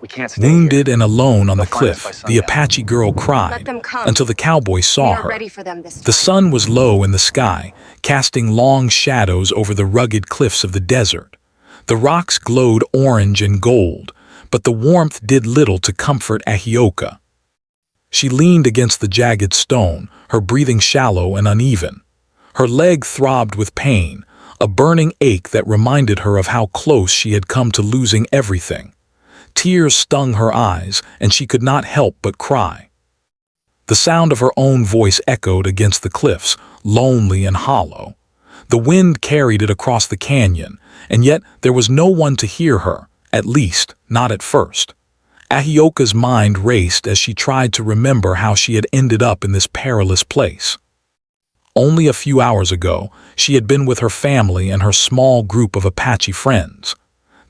We can't stay here. Wounded and alone on They'll the find us by cliff, the sundown. Apache girl Let cried them come. until the cowboy We saw are her. ready for them this The time. sun was low in the sky, casting long shadows over the rugged cliffs of the desert. The rocks glowed orange and gold, but the warmth did little to comfort Ahioka. She leaned against the jagged stone, her breathing shallow and uneven. Her leg throbbed with pain, a burning ache that reminded her of how close she had come to losing everything. Tears stung her eyes, and she could not help but cry. The sound of her own voice echoed against the cliffs, lonely and hollow. The wind carried it across the canyon, and yet there was no one to hear her, at least, not at first. Ahioka's mind raced as she tried to remember how she had ended up in this perilous place. Only a few hours ago, she had been with her family and her small group of Apache friends.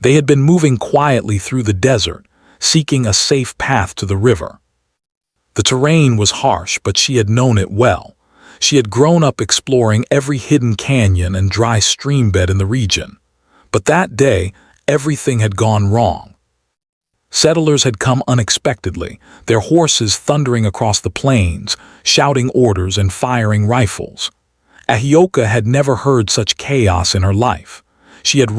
They had been moving quietly through the desert, seeking a safe path to the river. The terrain was harsh, but she had known it well. She had grown up exploring every hidden canyon and dry streambed in the region. But that day, everything had gone wrong. Settlers had come unexpectedly, their horses thundering across the plains, shouting orders and firing rifles. Ahioka had never heard such chaos in her life. She had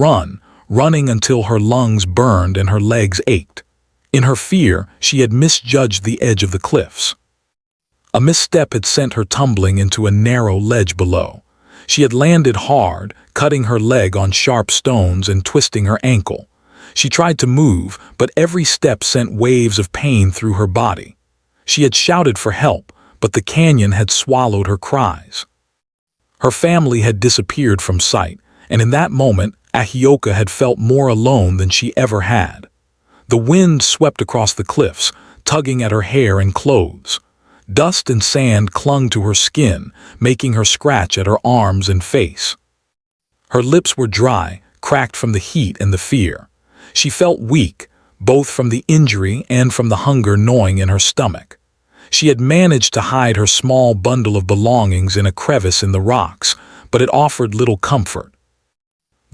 running until her lungs burned and her legs ached. In her fear, she had misjudged the edge of the cliffs. A misstep had sent her tumbling into a narrow ledge below. She had landed hard, cutting her leg on sharp stones and twisting her ankle. She tried to move, but every step sent waves of pain through her body. She had shouted for help, but the canyon had swallowed her cries. Her family had disappeared from sight, and in that moment, Ahioka had felt more alone than she ever had. The wind swept across the cliffs, tugging at her hair and clothes. Dust and sand clung to her skin, making her scratch at her arms and face. Her lips were dry, cracked from the heat and the fear. She felt weak, both from the injury and from the hunger gnawing in her stomach. She had managed to hide her small bundle of belongings in a crevice in the rocks, but it offered little comfort.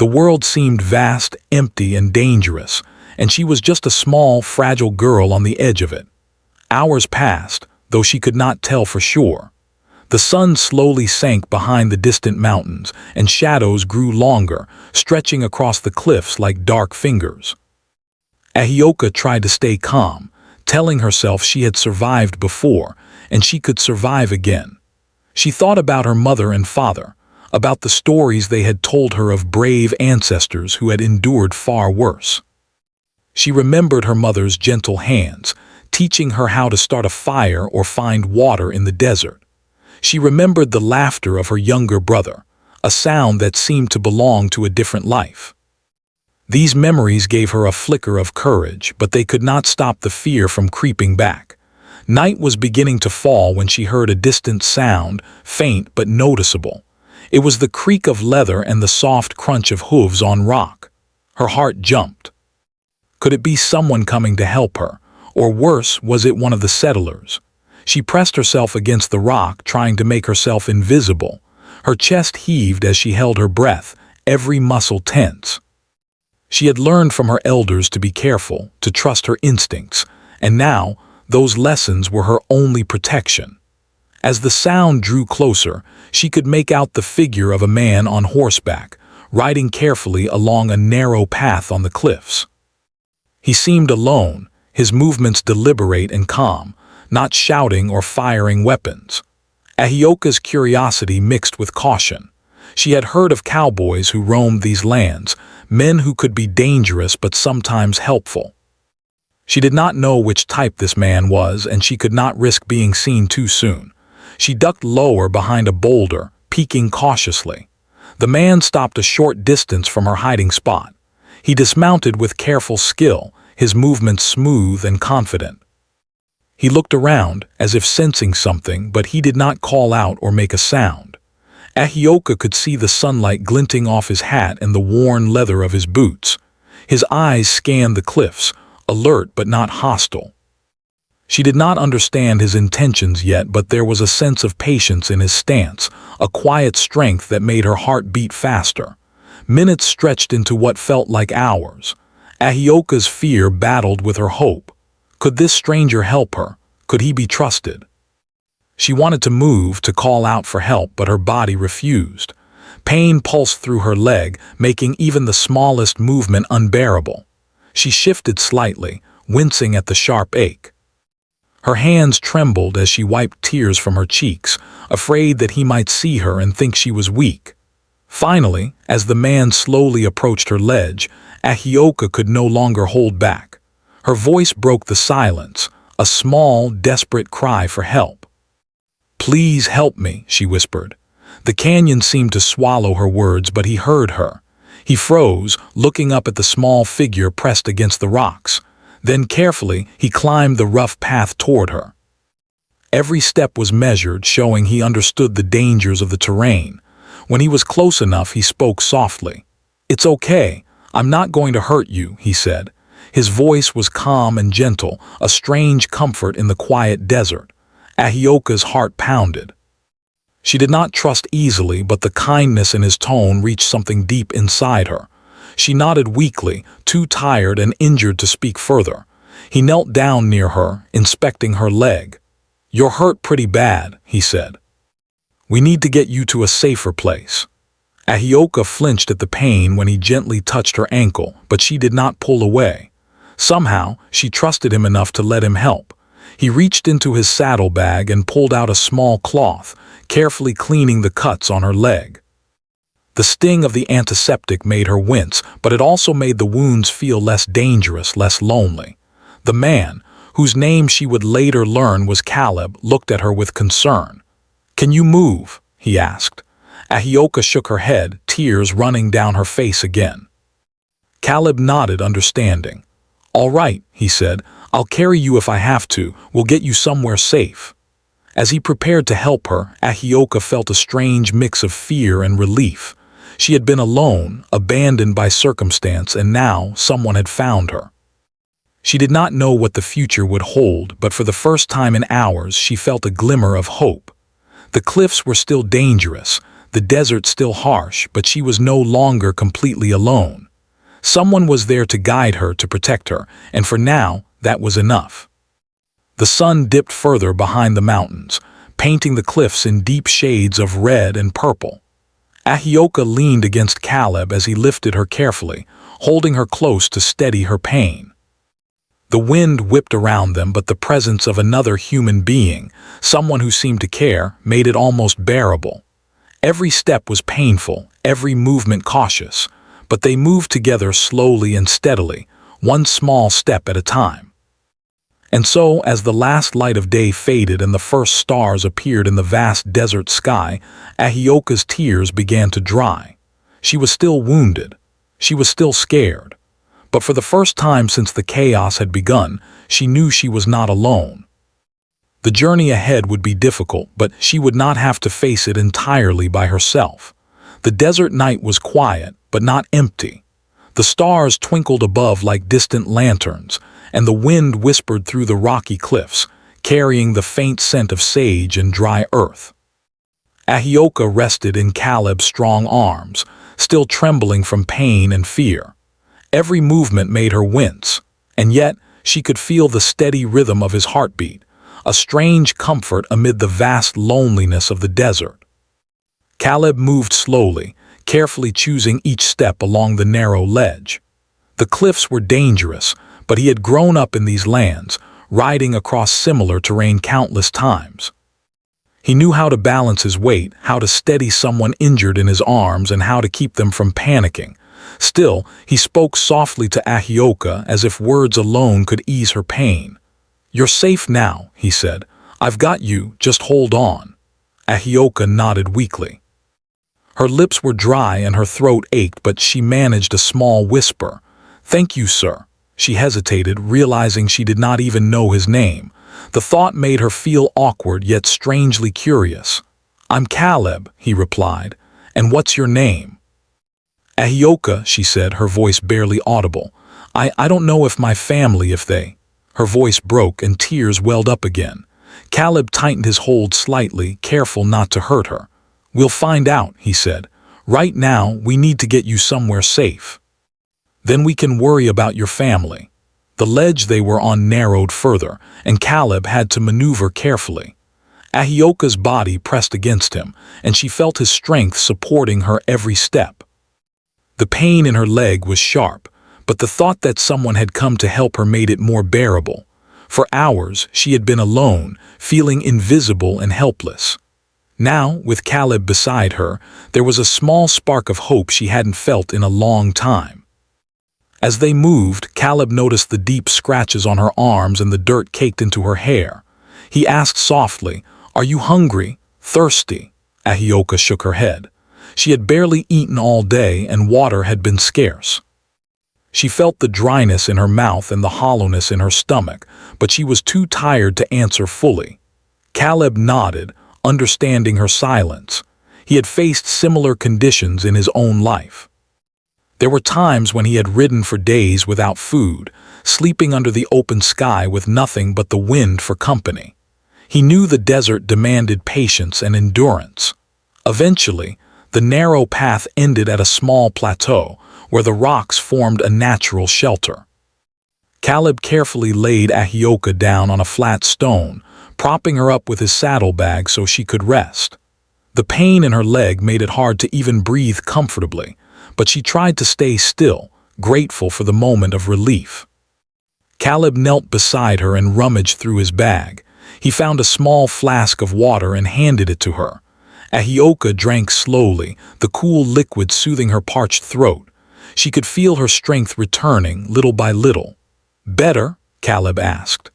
The world seemed vast, empty, and dangerous, and she was just a small, fragile girl on the edge of it. Hours passed, though she could not tell for sure. The sun slowly sank behind the distant mountains, and shadows grew longer, stretching across the cliffs like dark fingers. Ahioka tried to stay calm, telling herself she had survived before, and she could survive again. She thought about her mother and father, about the stories they had told her of brave ancestors who had endured far worse. She remembered her mother's gentle hands, teaching her how to start a fire or find water in the desert. She remembered the laughter of her younger brother, a sound that seemed to belong to a different life. These memories gave her a flicker of courage, but they could not stop the fear from creeping back. Night was beginning to fall when she heard a distant sound, faint but noticeable. It was the creak of leather and the soft crunch of hooves on rock. Her heart jumped. Could it be someone coming to help her? Or worse, was it one of the settlers? She pressed herself against the rock, trying to make herself invisible. Her chest heaved as she held her breath, every muscle tense. She had learned from her elders to be careful, to trust her instincts, and now those lessons were her only protection. As the sound drew closer, she could make out the figure of a man on horseback, riding carefully along a narrow path on the cliffs. He seemed alone, his movements deliberate and calm, not shouting or firing weapons. Ahioka's curiosity mixed with caution. She had heard of cowboys who roamed these lands, men who could be dangerous but sometimes helpful. She did not know which type this man was, and she could not risk being seen too soon. She ducked lower behind a boulder, peeking cautiously. The man stopped a short distance from her hiding spot. He dismounted with careful skill, his movements smooth and confident. He looked around, as if sensing something, but he did not call out or make a sound. Ahioka could see the sunlight glinting off his hat and the worn leather of his boots. His eyes scanned the cliffs, alert but not hostile. She did not understand his intentions yet, but there was a sense of patience in his stance, a quiet strength that made her heart beat faster. Minutes stretched into what felt like hours. Ahioka's fear battled with her hope. Could this stranger help her? Could he be trusted? She wanted to move, to call out for help, but her body refused. Pain pulsed through her leg, making even the smallest movement unbearable. She shifted slightly, wincing at the sharp ache. Her hands trembled as she wiped tears from her cheeks, afraid that he might see her and think she was weak. Finally, as the man slowly approached her ledge, Ahioka could no longer hold back. Her voice broke the silence, a small, desperate cry for help. "Please help me," she whispered. The canyon seemed to swallow her words, but he heard her. He froze, looking up at the small figure pressed against the rocks. Then carefully, he climbed the rough path toward her. Every step was measured, showing he understood the dangers of the terrain. When he was close enough, he spoke softly. "It's okay. I'm not going to hurt you," he said. His voice was calm and gentle, a strange comfort in the quiet desert. Ahioka's heart pounded. She did not trust easily, but the kindness in his tone reached something deep inside her. She nodded weakly, too tired and injured to speak further. He knelt down near her, inspecting her leg. "You're hurt pretty bad," he said. "We need to get you to a safer place." Ahioka flinched at the pain when he gently touched her ankle, but she did not pull away. Somehow, she trusted him enough to let him help. He reached into his saddlebag and pulled out a small cloth, carefully cleaning the cuts on her leg. The sting of the antiseptic made her wince, but it also made the wounds feel less dangerous, less lonely. The man, whose name she would later learn was Caleb, looked at her with concern. "Can you move?" he asked. Ahioka shook her head, tears running down her face again. Caleb nodded, understanding. "All right," he said. "I'll carry you if I have to. We'll get you somewhere safe." As he prepared to help her, Ahioka felt a strange mix of fear and relief. She had been alone, abandoned by circumstance, and now someone had found her. She did not know what the future would hold, but for the first time in hours she felt a glimmer of hope. The cliffs were still dangerous, the desert still harsh, but she was no longer completely alone. Someone was there to guide her, to protect her, and for now, that was enough. The sun dipped further behind the mountains, painting the cliffs in deep shades of red and purple. Ahioka leaned against Caleb as he lifted her carefully, holding her close to steady her pain. The wind whipped around them, but the presence of another human being, someone who seemed to care, made it almost bearable. Every step was painful, every movement cautious, but they moved together slowly and steadily, one small step at a time. And so, as the last light of day faded and the first stars appeared in the vast desert sky, Ahioka's tears began to dry. She was still wounded. She was still scared. But for the first time since the chaos had begun, she knew she was not alone. The journey ahead would be difficult, but she would not have to face it entirely by herself. The desert night was quiet, but not empty. The stars twinkled above like distant lanterns, and the wind whispered through the rocky cliffs, carrying the faint scent of sage and dry earth. Ahioka rested in Caleb's strong arms, still trembling from pain and fear. Every movement made her wince, and yet she could feel the steady rhythm of his heartbeat, a strange comfort amid the vast loneliness of the desert. Caleb moved slowly, carefully choosing each step along the narrow ledge. The cliffs were dangerous, but he had grown up in these lands, riding across similar terrain countless times. He knew how to balance his weight, how to steady someone injured in his arms, and how to keep them from panicking. Still, he spoke softly to Ahioka as if words alone could ease her pain. "You're safe now," he said. "I've got you, just hold on." Ahioka nodded weakly. Her lips were dry and her throat ached, but she managed a small whisper. "Thank you, sir." She hesitated, realizing she did not even know his name. The thought made her feel awkward yet strangely curious. "I'm Caleb," he replied. "And what's your name?" "Ahioka," she said, her voice barely audible. I don't know if my family, if they—" Her voice broke and tears welled up again. Caleb tightened his hold slightly, careful not to hurt her. "We'll find out," he said. "Right now, we need to get you somewhere safe." Then we can worry about your family." The ledge they were on narrowed further, and Caleb had to maneuver carefully. Ahioka's body pressed against him, and she felt his strength supporting her every step. The pain in her leg was sharp, but the thought that someone had come to help her made it more bearable. For hours, she had been alone, feeling invisible and helpless. Now, with Caleb beside her, there was a small spark of hope she hadn't felt in a long time. As they moved, Caleb noticed the deep scratches on her arms and the dirt caked into her hair. He asked softly, "Are you hungry? Thirsty?" Ahioka shook her head. She had barely eaten all day, and water had been scarce. She felt the dryness in her mouth and the hollowness in her stomach, but she was too tired to answer fully. Caleb nodded, understanding her silence. He had faced similar conditions in his own life. There were times when he had ridden for days without food, sleeping under the open sky with nothing but the wind for company. He knew the desert demanded patience and endurance. Eventually, the narrow path ended at a small plateau, where the rocks formed a natural shelter. Caleb carefully laid Ahioka down on a flat stone, propping her up with his saddlebag so she could rest. The pain in her leg made it hard to even breathe comfortably, but she tried to stay still, grateful for the moment of relief. Caleb knelt beside her and rummaged through his bag. He found a small flask of water and handed it to her. Ahioka drank slowly, the cool liquid soothing her parched throat. She could feel her strength returning, little by little. "Better?" Caleb asked.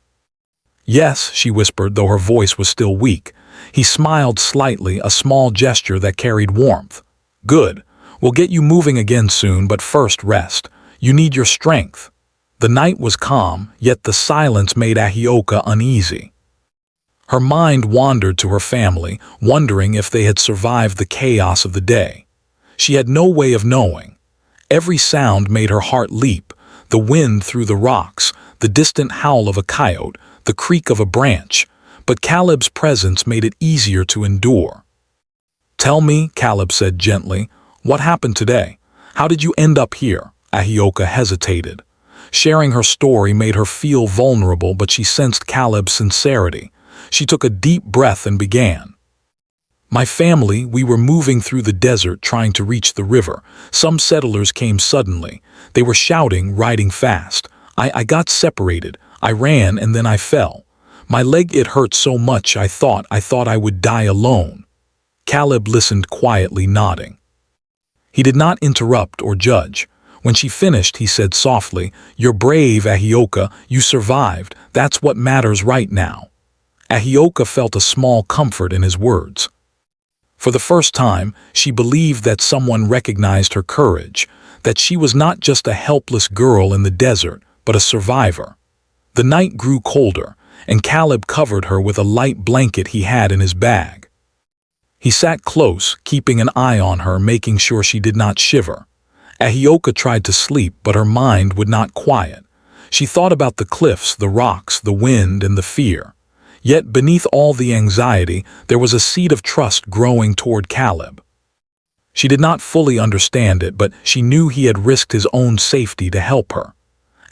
"Yes," she whispered, though her voice was still weak. He smiled slightly, a small gesture that carried warmth. "Good. We'll get you moving again soon, but first rest. You need your strength." The night was calm, yet the silence made Ahioka uneasy. Her mind wandered to her family, wondering if they had survived the chaos of the day. She had no way of knowing. Every sound made her heart leap: the wind through the rocks, the distant howl of a coyote, the creak of a branch. But Caleb's presence made it easier to endure. "Tell me," Caleb said gently, "what happened today? How did you end up here?" Ahioka hesitated. Sharing her story made her feel vulnerable, but she sensed Caleb's sincerity. She took a deep breath and began. "My family, we were moving through the desert trying to reach the river. Some settlers came suddenly. They were shouting, riding fast. I got separated. I ran and then I fell. My leg, it hurt so much I thought I would die alone." Caleb listened quietly, nodding. He did not interrupt or judge. When she finished, he said softly, "You're brave, Ahioka. You survived. That's what matters right now." Ahioka felt a small comfort in his words. For the first time, she believed that someone recognized her courage, that she was not just a helpless girl in the desert, but a survivor. The night grew colder, and Caleb covered her with a light blanket he had in his bag. He sat close, keeping an eye on her, making sure she did not shiver. Ahioka tried to sleep, but her mind would not quiet. She thought about the cliffs, the rocks, the wind, and the fear. Yet beneath all the anxiety, there was a seed of trust growing toward Caleb. She did not fully understand it, but she knew he had risked his own safety to help her.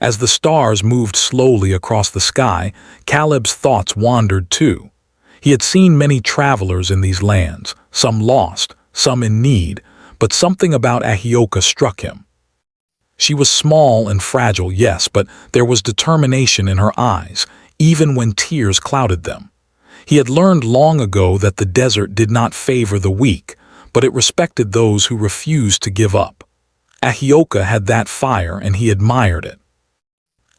As the stars moved slowly across the sky, Caleb's thoughts wandered too. He had seen many travelers in these lands, some lost, some in need, but something about Ahioka struck him. She was small and fragile, yes, but there was determination in her eyes, even when tears clouded them. He had learned long ago that the desert did not favor the weak, but it respected those who refused to give up. Ahioka had that fire, and he admired it.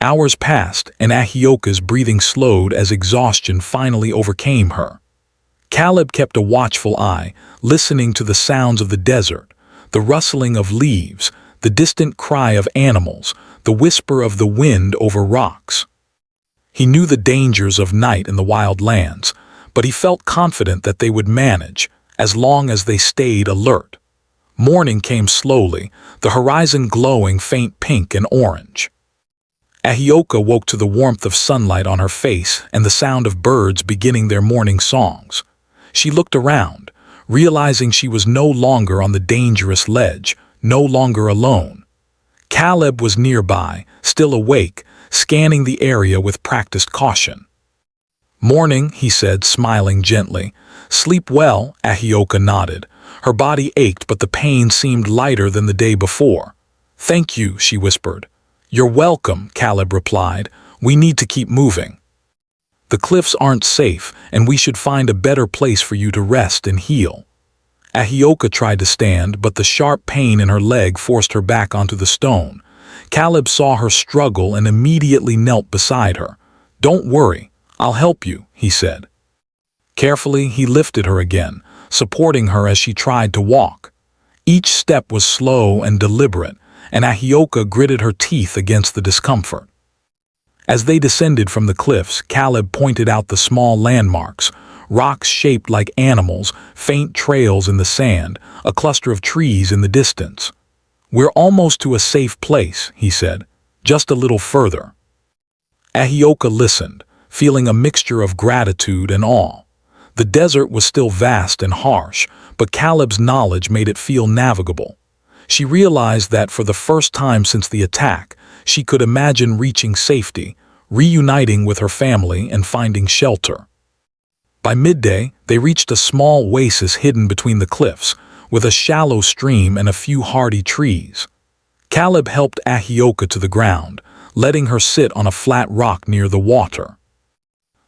Hours passed, and Ahioka's breathing slowed as exhaustion finally overcame her. Caleb kept a watchful eye, listening to the sounds of the desert, the rustling of leaves, the distant cry of animals, the whisper of the wind over rocks. He knew the dangers of night in the wild lands, but he felt confident that they would manage, as long as they stayed alert. Morning came slowly, the horizon glowing faint pink and orange. Ahioka woke to the warmth of sunlight on her face and the sound of birds beginning their morning songs. She looked around, realizing she was no longer on the dangerous ledge, no longer alone. Caleb was nearby, still awake, scanning the area with practiced caution. "Morning," he said, smiling gently. "Sleep well," Ahioka nodded. Her body ached, but the pain seemed lighter than the day before. "Thank you," she whispered. "You're welcome," Caleb replied. "We need to keep moving. The cliffs aren't safe, and we should find a better place for you to rest and heal." Ahioka tried to stand, but the sharp pain in her leg forced her back onto the stone. Caleb saw her struggle and immediately knelt beside her. "Don't worry, I'll help you," he said. Carefully, he lifted her again, supporting her as she tried to walk. Each step was slow and deliberate, and Ahioka gritted her teeth against the discomfort. As they descended from the cliffs, Caleb pointed out the small landmarks, rocks shaped like animals, faint trails in the sand, a cluster of trees in the distance. "We're almost to a safe place," he said. "Just a little further." Ahioka listened, feeling a mixture of gratitude and awe. The desert was still vast and harsh, but Caleb's knowledge made it feel navigable. She realized that for the first time since the attack, she could imagine reaching safety, reuniting with her family and finding shelter. By midday, they reached a small oasis hidden between the cliffs, with a shallow stream and a few hardy trees. Caleb helped Ahioka to the ground, letting her sit on a flat rock near the water.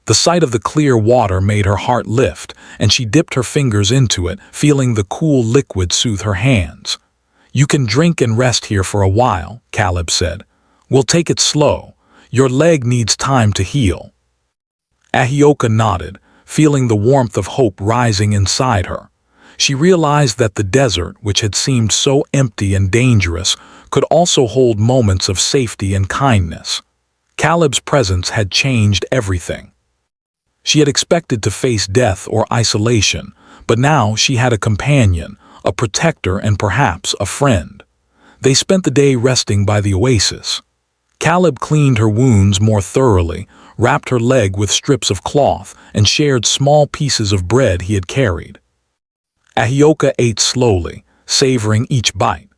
The sight of the clear water made her heart lift, and she dipped her fingers into it, feeling the cool liquid soothe her hands. "You can drink and rest here for a while," Caleb said. "We'll take it slow. Your leg needs time to heal." Ahioka nodded, feeling the warmth of hope rising inside her. She realized that the desert, which had seemed so empty and dangerous, could also hold moments of safety and kindness. Caleb's presence had changed everything. She had expected to face death or isolation, but now she had a companion, a protector, and perhaps a friend. They spent the day resting by the oasis. Caleb cleaned her wounds more thoroughly, wrapped her leg with strips of cloth, and shared small pieces of bread he had carried. Ahioka ate slowly, savoring each bite.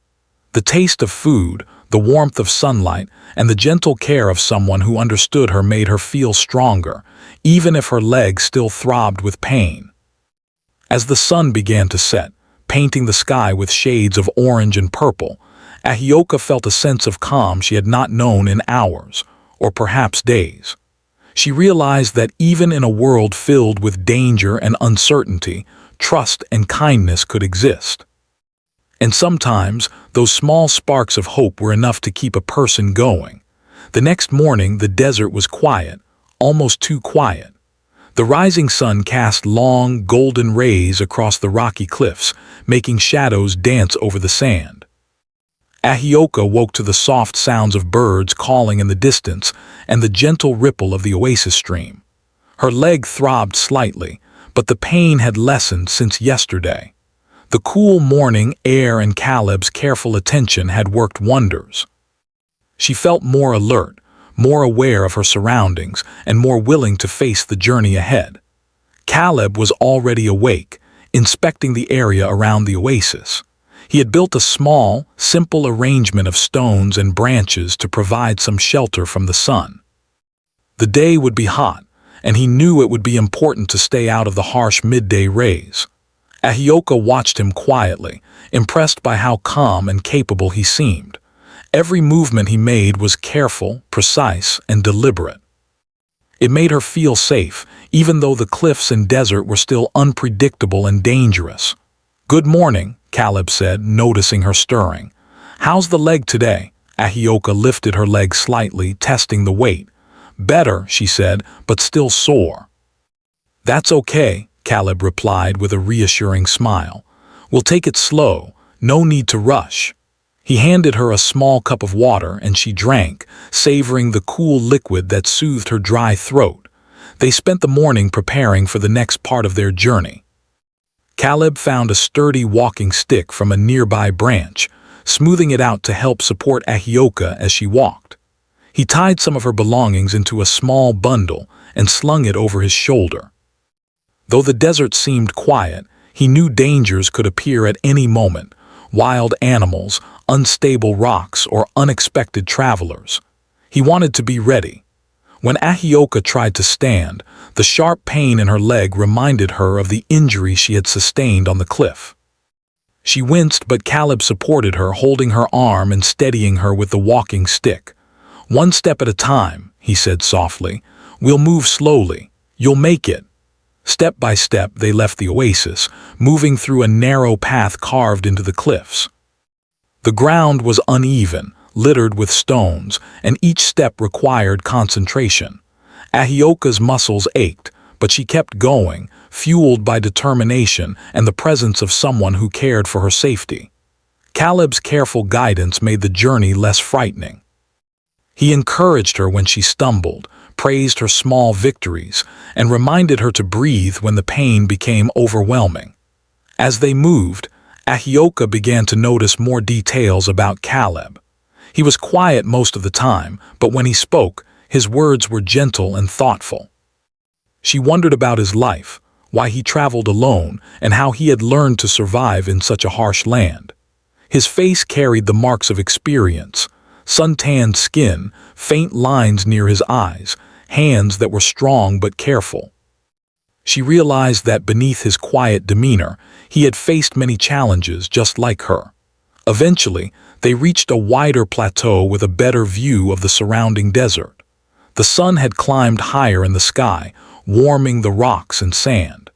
The taste of food, the warmth of sunlight, and the gentle care of someone who understood her made her feel stronger, even if her leg still throbbed with pain. As the sun began to set, painting the sky with shades of orange and purple, Ahioka felt a sense of calm she had not known in hours, or perhaps days. She realized that even in a world filled with danger and uncertainty, trust and kindness could exist. And sometimes, those small sparks of hope were enough to keep a person going. The next morning, the desert was quiet, almost too quiet. The rising sun cast long, golden rays across the rocky cliffs, making shadows dance over the sand. Ahioka woke to the soft sounds of birds calling in the distance and the gentle ripple of the oasis stream. Her leg throbbed slightly, but the pain had lessened since yesterday. The cool morning air and Caleb's careful attention had worked wonders. She felt more alert, more aware of her surroundings, and more willing to face the journey ahead. Caleb was already awake, inspecting the area around the oasis. He had built a small, simple arrangement of stones and branches to provide some shelter from the sun. The day would be hot, and he knew it would be important to stay out of the harsh midday rays. Ahioka watched him quietly, impressed by how calm and capable he seemed. Every movement he made was careful, precise, and deliberate. It made her feel safe, even though the cliffs and desert were still unpredictable and dangerous. "Good morning," Caleb said, noticing her stirring. "How's the leg today?" Ahioka lifted her leg slightly, testing the weight. "Better," she said, "but still sore." "That's okay," Caleb replied with a reassuring smile. "We'll take it slow, no need to rush." He handed her a small cup of water and she drank, savoring the cool liquid that soothed her dry throat. They spent the morning preparing for the next part of their journey. Caleb found a sturdy walking stick from a nearby branch, smoothing it out to help support Ahioka as she walked. He tied some of her belongings into a small bundle and slung it over his shoulder. Though the desert seemed quiet, he knew dangers could appear at any moment: wild animals, unstable rocks, or unexpected travelers. He wanted to be ready. When Ahioka tried to stand, the sharp pain in her leg reminded her of the injury she had sustained on the cliff. She winced, but Caleb supported her, holding her arm and steadying her with the walking stick. "One step at a time," he said softly. "We'll move slowly. You'll make it." Step by step, they left the oasis, moving through a narrow path carved into the cliffs. The ground was uneven, littered with stones, and each step required concentration. Ahioka's muscles ached, but she kept going, fueled by determination and the presence of someone who cared for her safety. Caleb's careful guidance made the journey less frightening. He encouraged her when she stumbled, praised her small victories, and reminded her to breathe when the pain became overwhelming. As they moved, Ahioka began to notice more details about Caleb. He was quiet most of the time, but when he spoke, his words were gentle and thoughtful. She wondered about his life, why he traveled alone, and how he had learned to survive in such a harsh land. His face carried the marks of experience: sun-tanned skin, faint lines near his eyes, hands that were strong but careful. She realized that beneath his quiet demeanor, he had faced many challenges just like her. Eventually, they reached a wider plateau with a better view of the surrounding desert. The sun had climbed higher in the sky, warming the rocks and sand.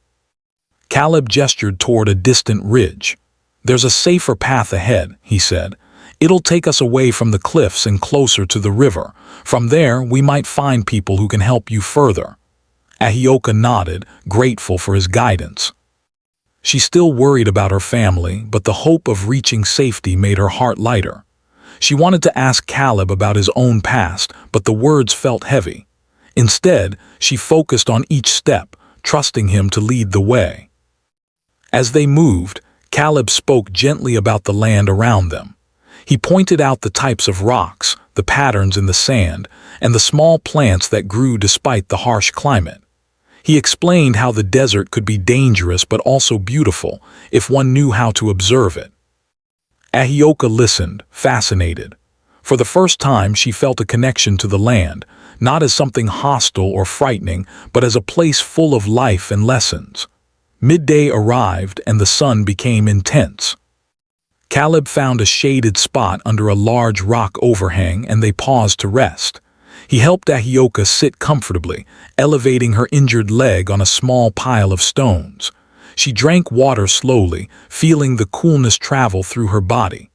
Caleb gestured toward a distant ridge. "There's a safer path ahead," he said. "It'll take us away from the cliffs and closer to the river. From there, we might find people who can help you further." Ahioka nodded, grateful for his guidance. She still worried about her family, but the hope of reaching safety made her heart lighter. She wanted to ask Caleb about his own past, but the words felt heavy. Instead, she focused on each step, trusting him to lead the way. As they moved, Caleb spoke gently about the land around them. He pointed out the types of rocks, the patterns in the sand, and the small plants that grew despite the harsh climate. He explained how the desert could be dangerous but also beautiful if one knew how to observe it. Ahioka listened, fascinated. For the first time, she felt a connection to the land, not as something hostile or frightening, but as a place full of life and lessons. Midday arrived and the sun became intense. Caleb found a shaded spot under a large rock overhang and they paused to rest. He helped Ahioka sit comfortably, elevating her injured leg on a small pile of stones. She drank water slowly, feeling the coolness travel through her body.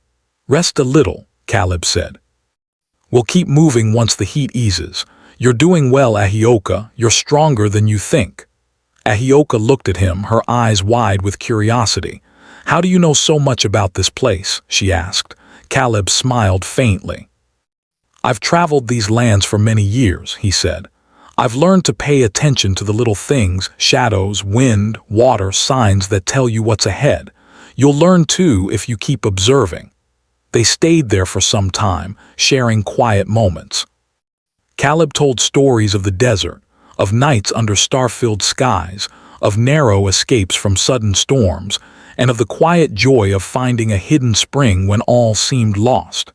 "Rest a little," Caleb said. "We'll keep moving once the heat eases. You're doing well, Ahioka. You're stronger than you think." Ahioka looked at him, her eyes wide with curiosity. "How do you know so much about this place?" she asked. Caleb smiled faintly. "I've traveled these lands for many years," he said. "I've learned to pay attention to the little things, shadows, wind, water, signs that tell you what's ahead. You'll learn too if you keep observing." They stayed there for some time, sharing quiet moments. Caleb told stories of the desert, of nights under star-filled skies, of narrow escapes from sudden storms, and of the quiet joy of finding a hidden spring when all seemed lost.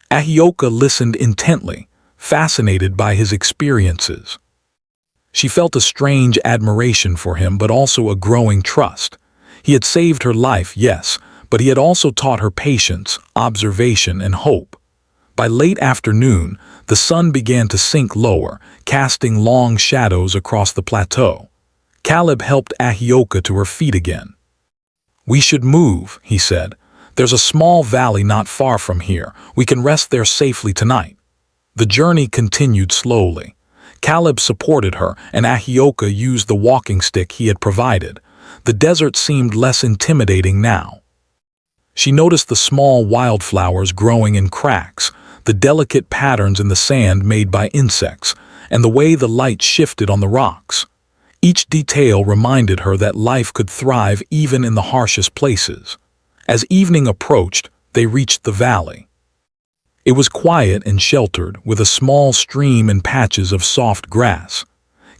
Ahioka listened intently, fascinated by his experiences. She felt a strange admiration for him, but also a growing trust. He had saved her life, yes, but he had also taught her patience, observation, and hope. By late afternoon, the sun began to sink lower, casting long shadows across the plateau. Caleb helped Ahioka to her feet again. "We should move," he said. "There's a small valley not far from here. We can rest there safely tonight." The journey continued slowly. Caleb supported her, and Ahioka used the walking stick he had provided. The desert seemed less intimidating now. She noticed the small wildflowers growing in cracks, the delicate patterns in the sand made by insects, and the way the light shifted on the rocks. Each detail reminded her that life could thrive even in the harshest places. As evening approached, they reached the valley. It was quiet and sheltered, with a small stream and patches of soft grass.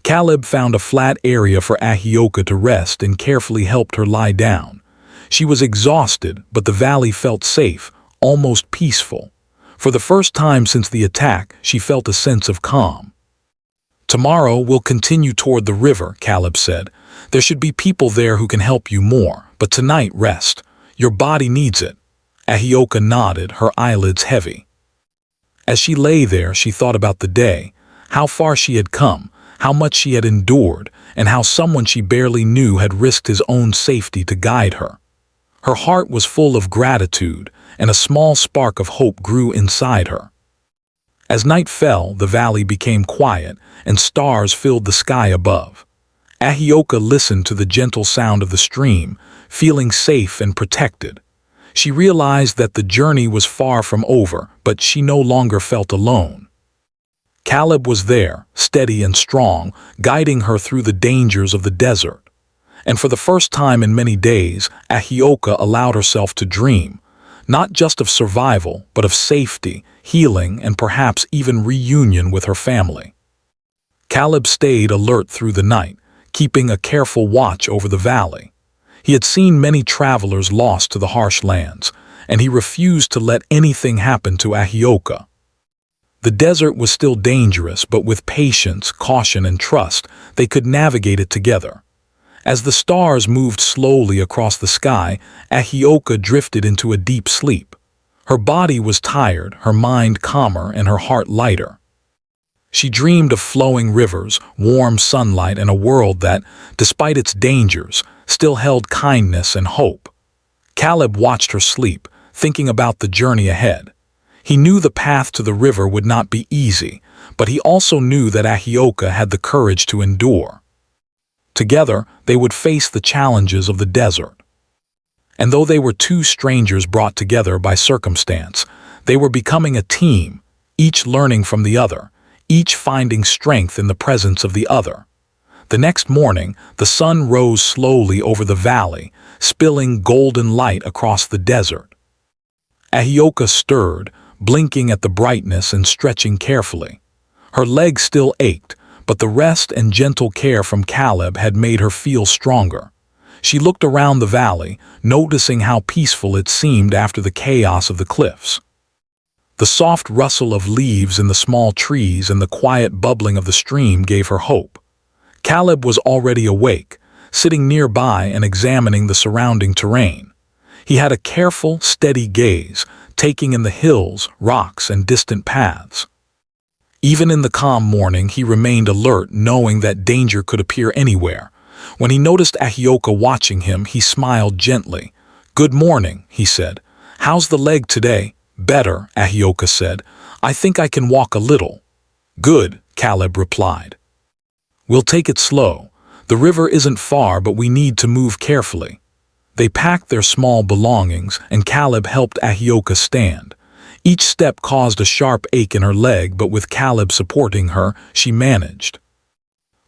Caleb found a flat area for Ahioka to rest and carefully helped her lie down. She was exhausted, but the valley felt safe, almost peaceful. For the first time since the attack, she felt a sense of calm. "Tomorrow we'll continue toward the river," Caleb said. "There should be people there who can help you more, but tonight rest. Your body needs it." Ahioka nodded, her eyelids heavy. As she lay there, she thought about the day, how far she had come, how much she had endured, and how someone she barely knew had risked his own safety to guide her. Her heart was full of gratitude, and a small spark of hope grew inside her. As night fell, the valley became quiet, and stars filled the sky above. Ahioka listened to the gentle sound of the stream, feeling safe and protected. She realized that the journey was far from over, but she no longer felt alone. Caleb was there, steady and strong, guiding her through the dangers of the desert. And for the first time in many days, Ahioka allowed herself to dream, not just of survival, but of safety, healing, and perhaps even reunion with her family. Caleb stayed alert through the night, keeping a careful watch over the valley. He had seen many travelers lost to the harsh lands, and he refused to let anything happen to Ahioka. The desert was still dangerous, but with patience, caution, and trust, they could navigate it together. As the stars moved slowly across the sky, Ahioka drifted into a deep sleep. Her body was tired, her mind calmer, and her heart lighter. She dreamed of flowing rivers, warm sunlight, and a world that, despite its dangers, still held kindness and hope. Caleb watched her sleep, thinking about the journey ahead. He knew the path to the river would not be easy, but he also knew that Ahioka had the courage to endure. Together, they would face the challenges of the desert. And though they were two strangers brought together by circumstance, they were becoming a team, each learning from the other, each finding strength in the presence of the other. The next morning, the sun rose slowly over the valley, spilling golden light across the desert. Ahioka stirred, blinking at the brightness and stretching carefully. Her legs still ached, but the rest and gentle care from Caleb had made her feel stronger. She looked around the valley, noticing how peaceful it seemed after the chaos of the cliffs. The soft rustle of leaves in the small trees and the quiet bubbling of the stream gave her hope. Caleb was already awake, sitting nearby and examining the surrounding terrain. He had a careful, steady gaze, taking in the hills, rocks, and distant paths. Even in the calm morning, he remained alert, knowing that danger could appear anywhere. When he noticed Ahioka watching him, he smiled gently. "Good morning," he said. "How's the leg today?" "Better," Ahioka said. "I think I can walk a little." "Good," Caleb replied. "We'll take it slow. The river isn't far, but we need to move carefully." They packed their small belongings, and Caleb helped Ahioka stand. Each step caused a sharp ache in her leg, but with Caleb supporting her, she managed.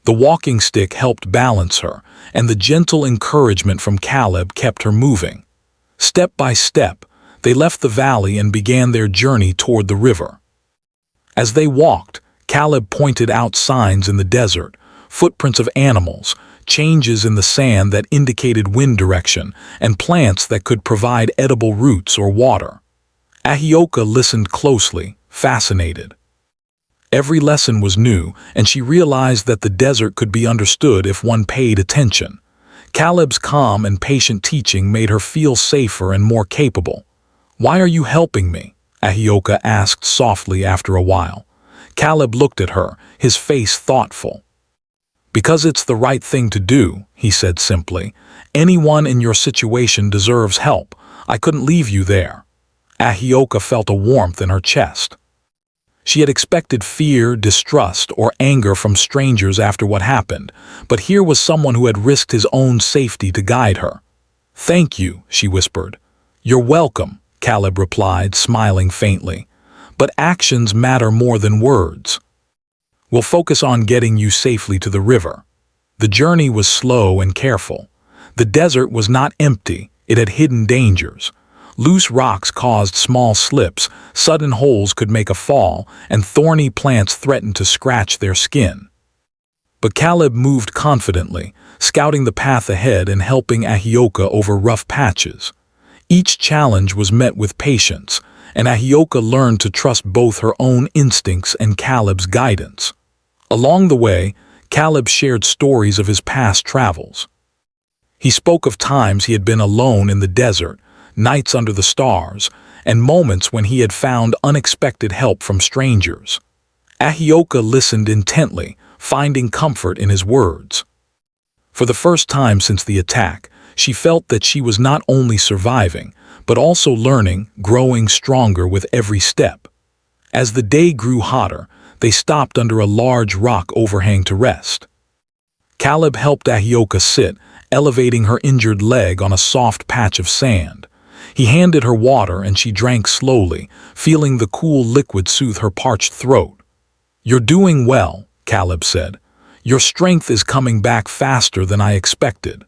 The walking stick helped balance her, and the gentle encouragement from Caleb kept her moving. Step by step, they left the valley and began their journey toward the river. As they walked, Caleb pointed out signs in the desert, footprints of animals, changes in the sand that indicated wind direction, and plants that could provide edible roots or water. Ahioka listened closely, fascinated. Every lesson was new, and she realized that the desert could be understood if one paid attention. Caleb's calm and patient teaching made her feel safer and more capable. "Why are you helping me?" Ahioka asked softly after a while. Caleb looked at her, his face thoughtful. "Because it's the right thing to do," he said simply. "Anyone in your situation deserves help. I couldn't leave you there." Ahioka felt a warmth in her chest. She had expected fear, distrust, or anger from strangers after what happened, but here was someone who had risked his own safety to guide her. "Thank you," she whispered. "You're welcome," Caleb replied, smiling faintly. "But actions matter more than words. We'll focus on getting you safely to the river." The journey was slow and careful. The desert was not empty, it had hidden dangers. Loose rocks caused small slips, sudden holes could make a fall, and thorny plants threatened to scratch their skin. But Caleb moved confidently, scouting the path ahead and helping Ahioka over rough patches. Each challenge was met with patience, and Ahioka learned to trust both her own instincts and Caleb's guidance. Along the way, Caleb shared stories of his past travels. He spoke of times he had been alone in the desert, nights under the stars, and moments when he had found unexpected help from strangers. Ahioka listened intently, finding comfort in his words. For the first time since the attack, she felt that she was not only surviving, but also learning, growing stronger with every step. As the day grew hotter, they stopped under a large rock overhang to rest. Caleb helped Ahioka sit, elevating her injured leg on a soft patch of sand. He handed her water and she drank slowly, feeling the cool liquid soothe her parched throat. "You're doing well," Caleb said. "Your strength is coming back faster than I expected."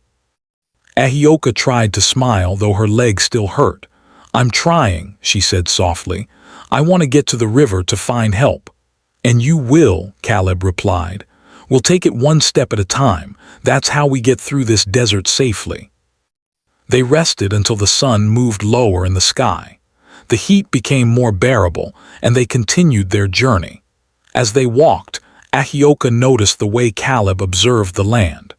Ahioka tried to smile, though her leg still hurt. "I'm trying," she said softly. "I want to get to the river to find help." "And you will," Caleb replied. "We'll take it one step at a time. That's how we get through this desert safely." They rested until the sun moved lower in the sky. The heat became more bearable, and they continued their journey. As they walked, Ahioka noticed the way Caleb observed the land.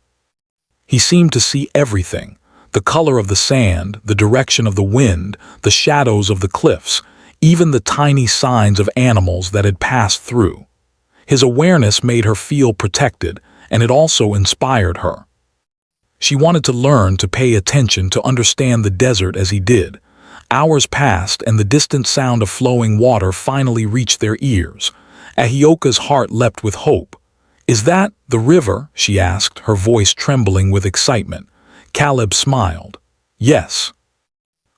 He seemed to see everything: the color of the sand, the direction of the wind, the shadows of the cliffs, even the tiny signs of animals that had passed through. His awareness made her feel protected, and it also inspired her. She wanted to learn to pay attention, to understand the desert as he did. Hours passed, and the distant sound of flowing water finally reached their ears. Ahioka's heart leapt with hope. "Is that the river?" she asked, her voice trembling with excitement. Caleb smiled. "Yes.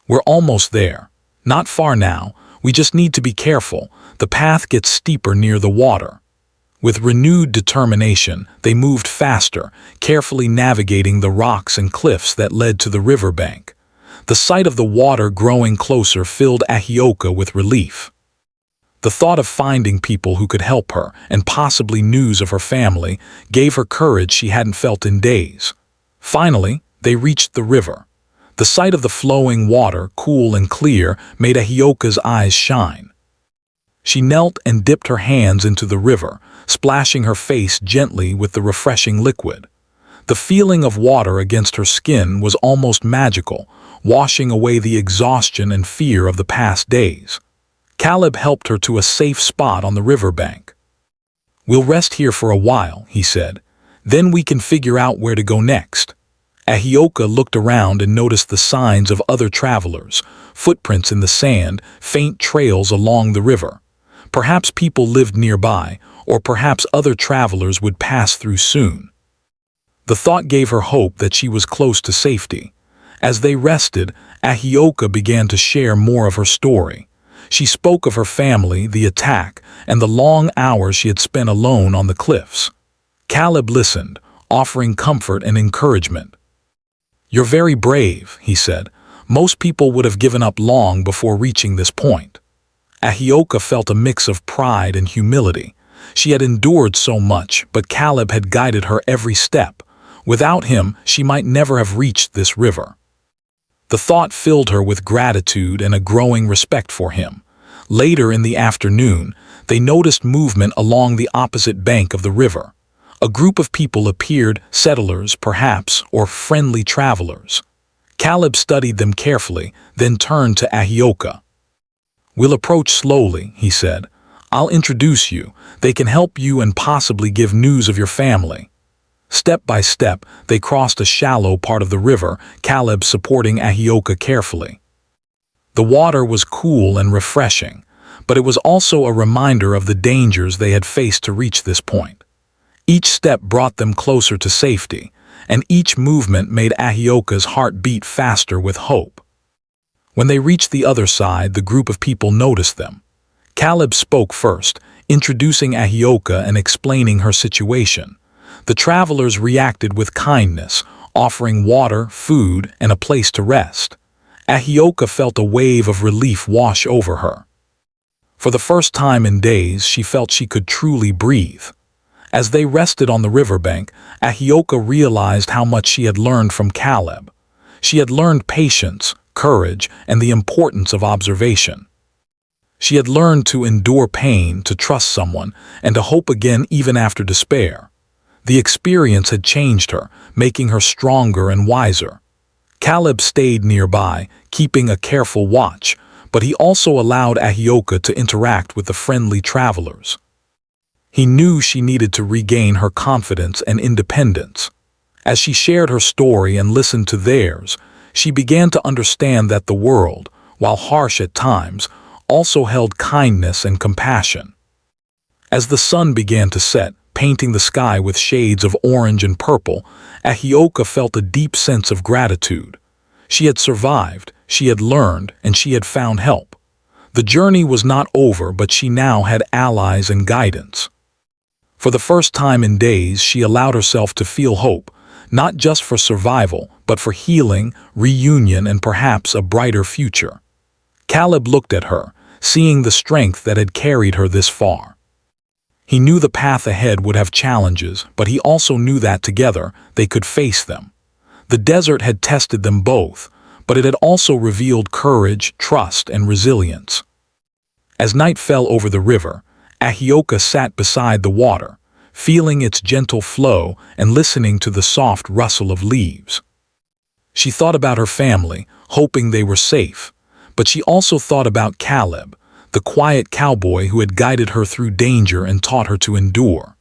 We're almost there. Not far now. We just need to be careful. The path gets steeper near the water." With renewed determination, they moved faster, carefully navigating the rocks and cliffs that led to the riverbank. The sight of the water growing closer filled Ahioka with relief. The thought of finding people who could help her, and possibly news of her family, gave her courage she hadn't felt in days. Finally, they reached the river. The sight of the flowing water, cool and clear, made Ahioka's eyes shine. She knelt and dipped her hands into the river, splashing her face gently with the refreshing liquid. The feeling of water against her skin was almost magical, washing away the exhaustion and fear of the past days. Caleb helped her to a safe spot on the riverbank. "We'll rest here for a while," he said. "Then we can figure out where to go next." Ahioka looked around and noticed the signs of other travelers, footprints in the sand, faint trails along the river. Perhaps people lived nearby, or perhaps other travelers would pass through soon. The thought gave her hope that she was close to safety. As they rested, Ahioka began to share more of her story. She spoke of her family, the attack, and the long hours she had spent alone on the cliffs. Caleb listened, offering comfort and encouragement. "You're very brave," he said. "Most people would have given up long before reaching this point." Ahioka felt a mix of pride and humility. She had endured so much, but Caleb had guided her every step. Without him, she might never have reached this river. The thought filled her with gratitude and a growing respect for him. Later in the afternoon, they noticed movement along the opposite bank of the river. A group of people appeared, settlers perhaps, or friendly travelers. Caleb studied them carefully, then turned to Ahioka. "We'll approach slowly," he said. "I'll introduce you. They can help you and possibly give news of your family." Step by step, they crossed a shallow part of the river, Caleb supporting Ahioka carefully. The water was cool and refreshing, but it was also a reminder of the dangers they had faced to reach this point. Each step brought them closer to safety, and each movement made Ahioka's heart beat faster with hope. When they reached the other side, the group of people noticed them. Caleb spoke first, introducing Ahioka and explaining her situation. The travelers reacted with kindness, offering water, food, and a place to rest. Ahioka felt a wave of relief wash over her. For the first time in days, she felt she could truly breathe. As they rested on the riverbank, Ahioka realized how much she had learned from Caleb. She had learned patience, courage, and the importance of observation. She had learned to endure pain, to trust someone, and to hope again even after despair. The experience had changed her, making her stronger and wiser. Caleb stayed nearby, keeping a careful watch, but he also allowed Ahioka to interact with the friendly travelers. He knew she needed to regain her confidence and independence. As she shared her story and listened to theirs, she began to understand that the world, while harsh at times, also held kindness and compassion. As the sun began to set, painting the sky with shades of orange and purple, Ahioka felt a deep sense of gratitude. She had survived, she had learned, and she had found help. The journey was not over, but she now had allies and guidance. For the first time in days, she allowed herself to feel hope, not just for survival, but for healing, reunion, and perhaps a brighter future. Caleb looked at her, seeing the strength that had carried her this far. He knew the path ahead would have challenges, but he also knew that together they could face them. The desert had tested them both, but it had also revealed courage, trust, and resilience. As night fell over the river, Ahioka sat beside the water, feeling its gentle flow and listening to the soft rustle of leaves. She thought about her family, hoping they were safe, but she also thought about Caleb, the quiet cowboy who had guided her through danger and taught her to endure.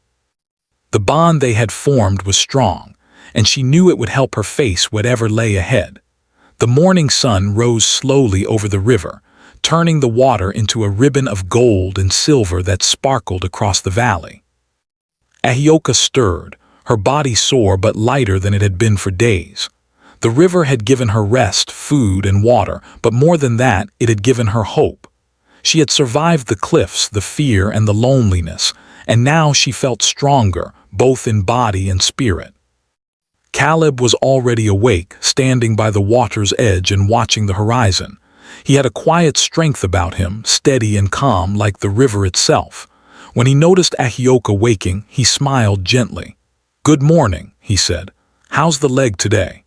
The bond they had formed was strong, and she knew it would help her face whatever lay ahead. The morning sun rose slowly over the river, turning the water into a ribbon of gold and silver that sparkled across the valley. Ahioka stirred, her body sore but lighter than it had been for days. The river had given her rest, food, and water, but more than that, it had given her hope. She had survived the cliffs, the fear, and the loneliness, and now she felt stronger, both in body and spirit. Caleb was already awake, standing by the water's edge and watching the horizon. He had a quiet strength about him, steady and calm like the river itself. When he noticed Ahioka waking, he smiled gently. "Good morning," he said. "How's the leg today?"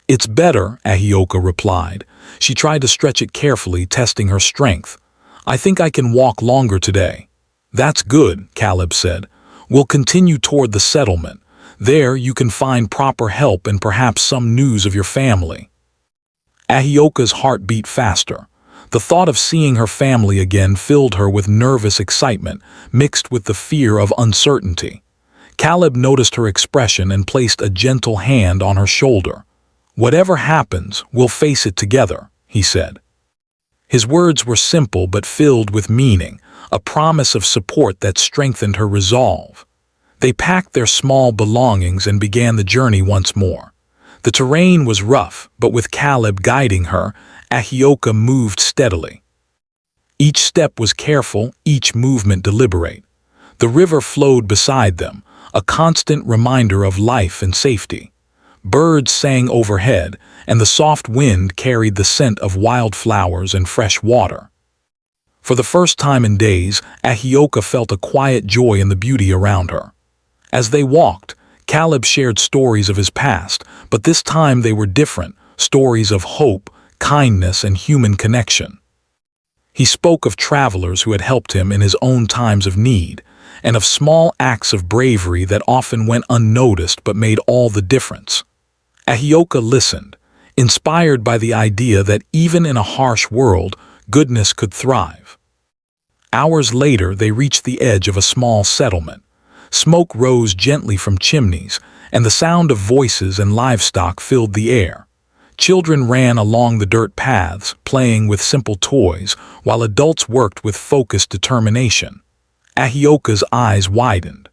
"It's better," Ahioka replied. She tried to stretch it carefully, testing her strength. "I think I can walk longer today." "That's good," Caleb said. "We'll continue toward the settlement. There you can find proper help and perhaps some news of your family." Ahioka's heart beat faster. The thought of seeing her family again filled her with nervous excitement, mixed with the fear of uncertainty. Caleb noticed her expression and placed a gentle hand on her shoulder. "Whatever happens, we'll face it together," he said. His words were simple but filled with meaning, a promise of support that strengthened her resolve. They packed their small belongings and began the journey once more. The terrain was rough, but with Caleb guiding her, Ahioka moved steadily. Each step was careful, each movement deliberate. The river flowed beside them, a constant reminder of life and safety. Birds sang overhead, and the soft wind carried the scent of wildflowers and fresh water. For the first time in days, Ahioka felt a quiet joy in the beauty around her. As they walked, Caleb shared stories of his past, but this time they were different, stories of hope, kindness, and human connection. He spoke of travelers who had helped him in his own times of need, and of small acts of bravery that often went unnoticed but made all the difference. Ahioka listened, inspired by the idea that even in a harsh world, goodness could thrive. Hours later, they reached the edge of a small settlement. Smoke rose gently from chimneys, and the sound of voices and livestock filled the air. Children ran along the dirt paths, playing with simple toys, while adults worked with focused determination. Ahioka's eyes widened.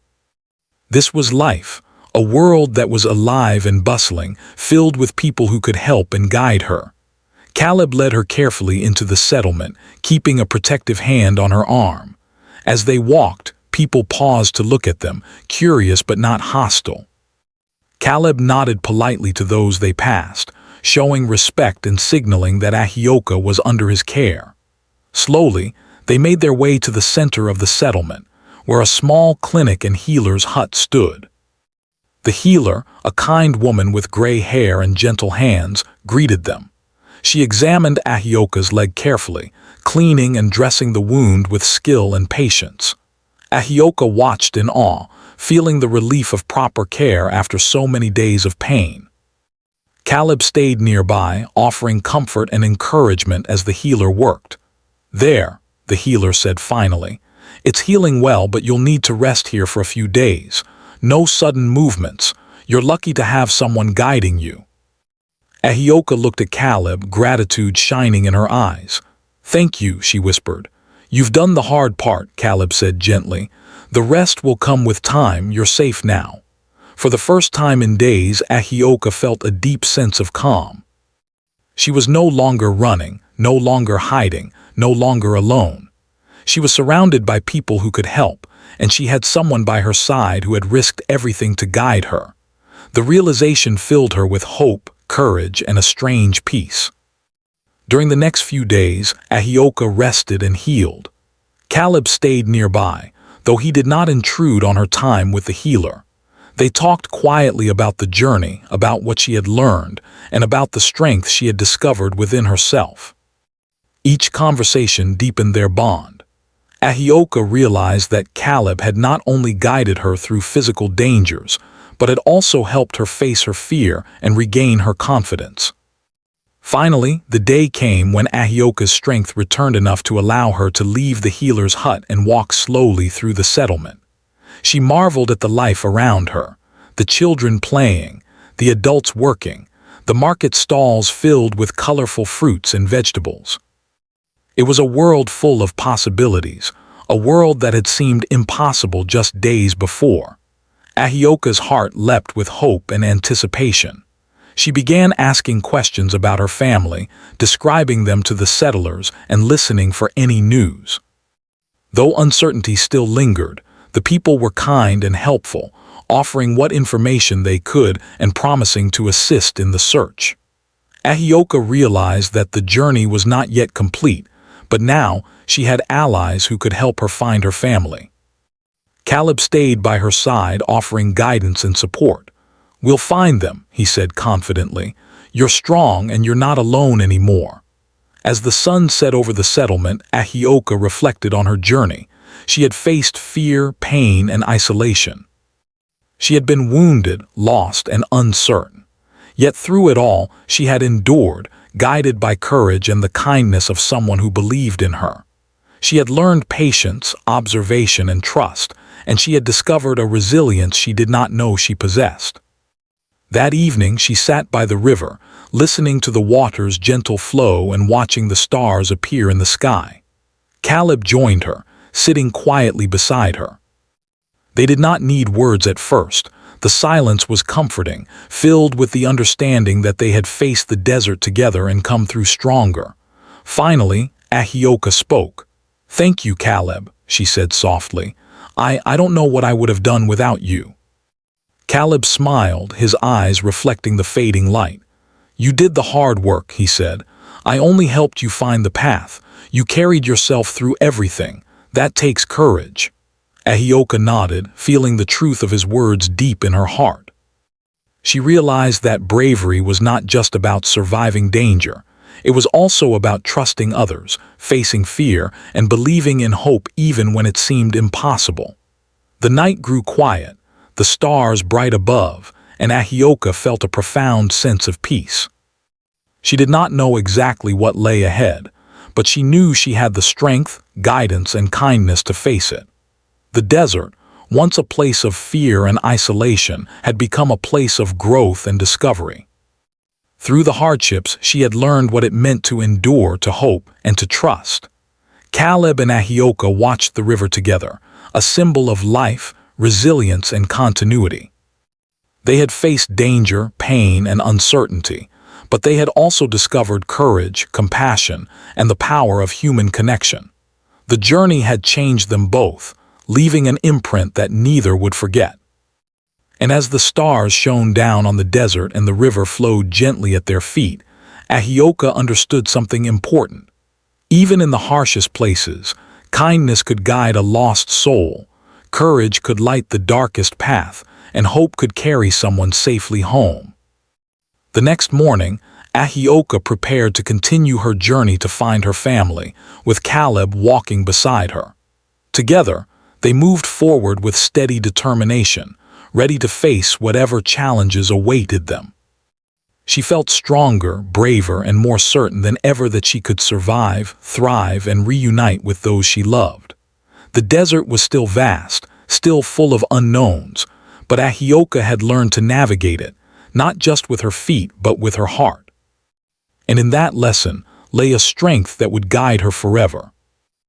This was life, a world that was alive and bustling, filled with people who could help and guide her. Caleb led her carefully into the settlement, keeping a protective hand on her arm. As they walked, people paused to look at them, curious but not hostile. Caleb nodded politely to those they passed, showing respect and signaling that Ahioka was under his care. Slowly, they made their way to the center of the settlement, where a small clinic and healer's hut stood. The healer, a kind woman with gray hair and gentle hands, greeted them. She examined Ahioka's leg carefully, cleaning and dressing the wound with skill and patience. Ahioka watched in awe, feeling the relief of proper care after so many days of pain. Caleb stayed nearby, offering comfort and encouragement as the healer worked. "There," the healer said finally. "It's healing well, but you'll need to rest here for a few days. No sudden movements. You're lucky to have someone guiding you." Ahioka looked at Caleb, gratitude shining in her eyes. "Thank you," she whispered. "You've done the hard part," Caleb said gently. "The rest will come with time. You're safe now." For the first time in days, Ahioka felt a deep sense of calm. She was no longer running, no longer hiding, no longer alone. She was surrounded by people who could help, and she had someone by her side who had risked everything to guide her. The realization filled her with hope, courage, and a strange peace. During the next few days, Ahioka rested and healed. Caleb stayed nearby, though he did not intrude on her time with the healer. They talked quietly about the journey, about what she had learned, and about the strength she had discovered within herself. Each conversation deepened their bond. Ahioka realized that Caleb had not only guided her through physical dangers, but had also helped her face her fear and regain her confidence. Finally, the day came when Ahioka's strength returned enough to allow her to leave the healer's hut and walk slowly through the settlement. She marveled at the life around her, the children playing, the adults working, the market stalls filled with colorful fruits and vegetables. It was a world full of possibilities, a world that had seemed impossible just days before. Ahioka's heart leapt with hope and anticipation. She began asking questions about her family, describing them to the settlers and listening for any news. Though uncertainty still lingered, the people were kind and helpful, offering what information they could and promising to assist in the search. Ahioka realized that the journey was not yet complete, but now she had allies who could help her find her family. Caleb stayed by her side, offering guidance and support. "We'll find them," he said confidently. "You're strong and you're not alone anymore." As the sun set over the settlement, Ahioka reflected on her journey. She had faced fear, pain, and isolation. She had been wounded, lost, and uncertain. Yet through it all, she had endured, guided by courage and the kindness of someone who believed in her. She had learned patience, observation, and trust, and she had discovered a resilience she did not know she possessed. That evening she sat by the river, listening to the water's gentle flow and watching the stars appear in the sky. Caleb joined her, sitting quietly beside her. They did not need words at first. The silence was comforting, filled with the understanding that they had faced the desert together and come through stronger. Finally, Ahioka spoke. "Thank you, Caleb," she said softly. I don't know what I would have done without you." Caleb smiled, his eyes reflecting the fading light. "You did the hard work," he said. "I only helped you find the path. You carried yourself through everything. That takes courage." Ahioka nodded, feeling the truth of his words deep in her heart. She realized that bravery was not just about surviving danger. It was also about trusting others, facing fear, and believing in hope even when it seemed impossible. The night grew quiet, the stars bright above, and Ahioka felt a profound sense of peace. She did not know exactly what lay ahead, but she knew she had the strength, guidance, and kindness to face it. The desert, once a place of fear and isolation, had become a place of growth and discovery. Through the hardships, she had learned what it meant to endure, to hope, and to trust. Caleb and Ahioka watched the river together, a symbol of life, resilience, and continuity. They had faced danger, pain, and uncertainty, but they had also discovered courage, compassion, and the power of human connection. The journey had changed them both, leaving an imprint that neither would forget. And as the stars shone down on the desert and the river flowed gently at their feet, Ahioka understood something important. Even in the harshest places, kindness could guide a lost soul, courage could light the darkest path, and hope could carry someone safely home. The next morning, Ahioka prepared to continue her journey to find her family, with Caleb walking beside her. Together, they moved forward with steady determination, ready to face whatever challenges awaited them. She felt stronger, braver, and more certain than ever that she could survive, thrive, and reunite with those she loved. The desert was still vast, still full of unknowns, but Ahioka had learned to navigate it, not just with her feet but with her heart. And in that lesson lay a strength that would guide her forever.